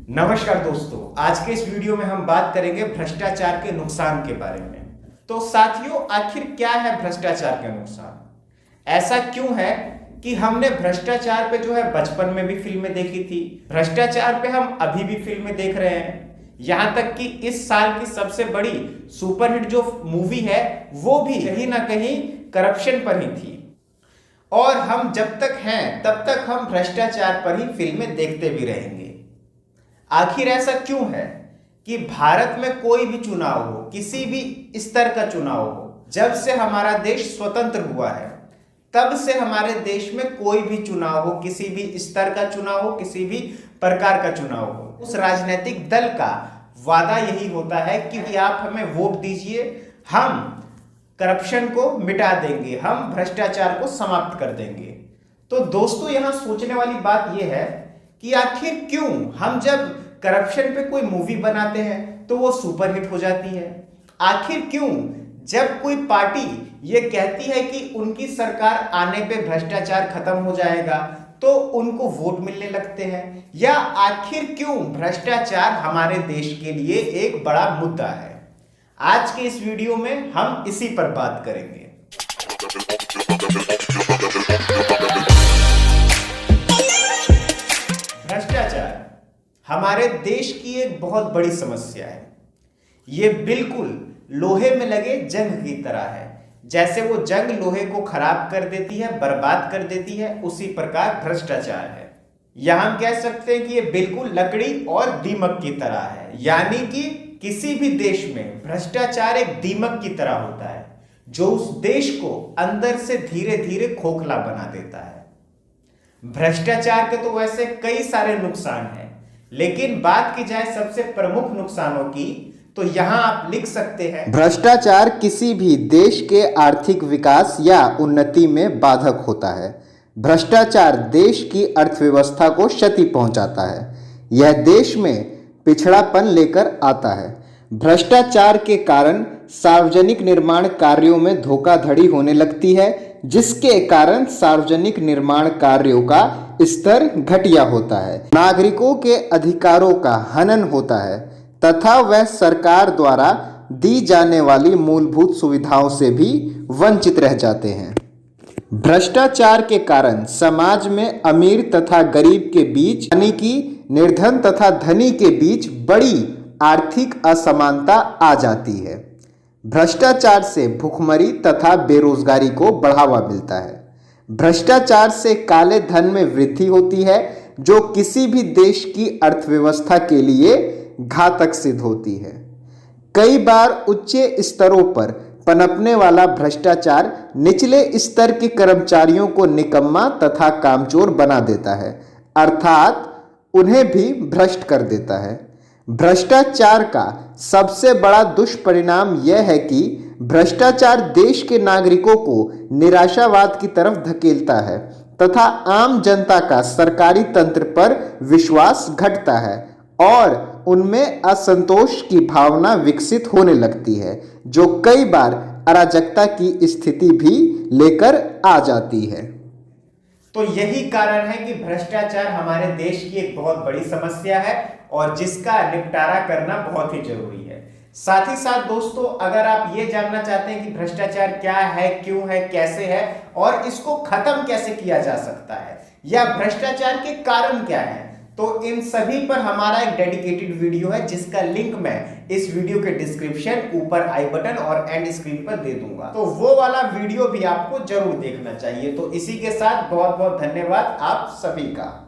नमस्कार दोस्तों, आज के इस वीडियो में हम बात करेंगे भ्रष्टाचार के नुकसान के बारे में। तो साथियों, आखिर क्या है भ्रष्टाचार के नुकसान? ऐसा क्यों है कि हमने भ्रष्टाचार पे जो है बचपन में भी फिल्में देखी थी, भ्रष्टाचार पे हम अभी भी फिल्में देख रहे हैं, यहां तक कि इस साल की सबसे बड़ी सुपरहिट जो मूवी है वो भी कहीं ना कहीं करप्शन पर ही थी। और हम जब तक हैं तब तक हम भ्रष्टाचार पर ही फिल्में देखते भी रहेंगे। आखिर ऐसा क्यों है कि भारत में कोई भी चुनाव हो, किसी भी स्तर का चुनाव हो, जब से हमारा देश स्वतंत्र हुआ है तब से हमारे देश में कोई भी चुनाव हो, किसी भी स्तर का चुनाव हो, किसी भी प्रकार का चुनाव हो, उस राजनीतिक दल का वादा यही होता है कि आप हमें वोट दीजिए, हम करप्शन को मिटा देंगे, हम भ्रष्टाचार को समाप्त कर देंगे। तो दोस्तों, यहां सोचने वाली बात यह है कि आखिर क्यों हम जब करप्शन पे कोई मूवी बनाते हैं तो वो सुपरहिट हो जाती है? आखिर क्यों जब कोई पार्टी ये कहती है कि उनकी सरकार आने पे भ्रष्टाचार खत्म हो जाएगा तो उनको वोट मिलने लगते हैं? या आखिर क्यों भ्रष्टाचार हमारे देश के लिए एक बड़ा मुद्दा है? आज के इस वीडियो में हम इसी पर बात करेंगे। भ्रष्टाचार हमारे देश की एक बहुत बड़ी समस्या है। ये बिल्कुल लोहे में लगे जंग की तरह है। जैसे वो जंग लोहे को खराब कर देती है, बर्बाद कर देती है, उसी प्रकार भ्रष्टाचार है। या हम कह सकते हैं कि ये बिल्कुल लकड़ी और दीमक की तरह है। यानी कि किसी भी देश में भ्रष्टाचार एक दीमक की तरह होता है जो उस देश को अंदर से धीरे धीरे खोखला बना देता है। भ्रष्टाचार के तो वैसे कई सारे नुकसान हैं, लेकिन बात की जाए सबसे प्रमुख नुकसानों की तो यहां आप लिख सकते हैं, भ्रष्टाचार किसी भी देश के आर्थिक विकास या उन्नति में बाधक होता है। भ्रष्टाचार देश की अर्थव्यवस्था को क्षति पहुंचाता है। यह देश में पिछड़ापन लेकर आता है। भ्रष्टाचार के कारण सार्वजनिक निर्माण कार्यों में धोखाधड़ी होने लगती है, जिसके कारण सार्वजनिक निर्माण कार्यों का स्तर घटिया होता है। नागरिकों के अधिकारों का हनन होता है तथा वह सरकार द्वारा दी जाने वाली मूलभूत सुविधाओं से भी वंचित रह जाते हैं। भ्रष्टाचार के कारण समाज में अमीर तथा गरीब के बीच, यानी कि निर्धन तथा धनी के बीच बड़ी आर्थिक असमानता आ जाती है। भ्रष्टाचार से भुखमरी तथा बेरोजगारी को बढ़ावा मिलता है। भ्रष्टाचार से काले धन में वृद्धि होती है, जो किसी भी देश की अर्थव्यवस्था के लिए घातक सिद्ध होती है। कई बार उच्च स्तरों पर पनपने वाला भ्रष्टाचार निचले स्तर के कर्मचारियों को निकम्मा तथा कामचोर बना देता है, अर्थात उन्हें भी भ्रष्ट कर देता है। भ्रष्टाचार का सबसे बड़ा दुष्परिणाम यह है कि भ्रष्टाचार देश के नागरिकों को निराशावाद की तरफ धकेलता है तथा आम जनता का सरकारी तंत्र पर विश्वास घटता है और उनमें असंतोष की भावना विकसित होने लगती है, जो कई बार अराजकता की स्थिति भी लेकर आ जाती है। तो यही कारण है कि भ्रष्टाचार हमारे देश की एक बहुत बड़ी समस्या है और जिसका निपटारा करना बहुत ही जरूरी है। साथ ही साथ दोस्तों, अगर आप ये जानना चाहते हैं कि भ्रष्टाचार क्या है, क्यों है, कैसे है और इसको खत्म कैसे किया जा सकता है या भ्रष्टाचार के कारण क्या है, तो इन सभी पर हमारा एक डेडिकेटेड वीडियो है जिसका लिंक मैं इस वीडियो के डिस्क्रिप्शन, ऊपर आई बटन और एंड स्क्रीन पर दे दूंगा। तो वो वाला वीडियो भी आपको जरूर देखना चाहिए। तो इसी के साथ बहुत बहुत धन्यवाद आप सभी का।